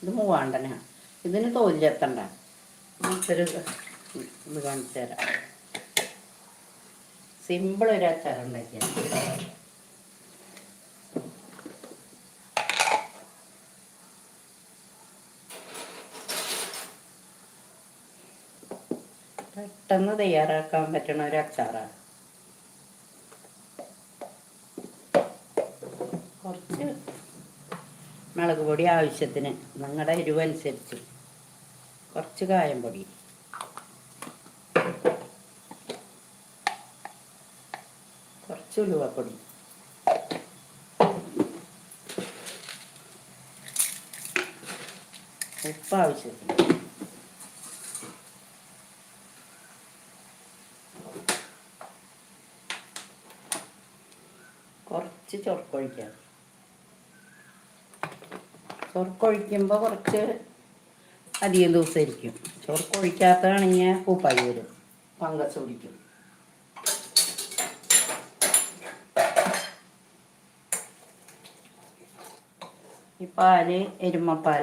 ഇത് മൂവാണ്ടനാ. ഇതിന് തോലിലെത്തണ്ട. മറ്റൊരു ഇത് കാണിച്ചു തരാം. സിമ്പിൾ ഒരു അച്ചാർ ഉണ്ടാക്കിയാൽ പെട്ടെന്ന് തയ്യാറാക്കാൻ പറ്റുന്ന ഒരു അച്ചാറാണ്. കുറച്ച് മുളക് പൊടി ആവശ്യത്തിന്, നിങ്ങളുടെ എരിവനുസരിച്ച്. കുറച്ച് കായം പൊടി, കുറച്ച് ഉലുവപ്പൊടി, ഉപ്പ് ആവശ്യത്തിന്, കുറച്ച് ചൊറുക്കൊഴിക്കുക. ചൊറുക്കൊഴിക്കുമ്പോൾ കുറച്ച് അധികം ദിവസം ഇരിക്കും. ചൊറുക്കൊഴിക്കാത്തതാണെങ്കിൽ പൂപ്പായി വരും, ഫംഗസ് പിടിക്കും. ഈ പാല് എരുമപ്പാൽ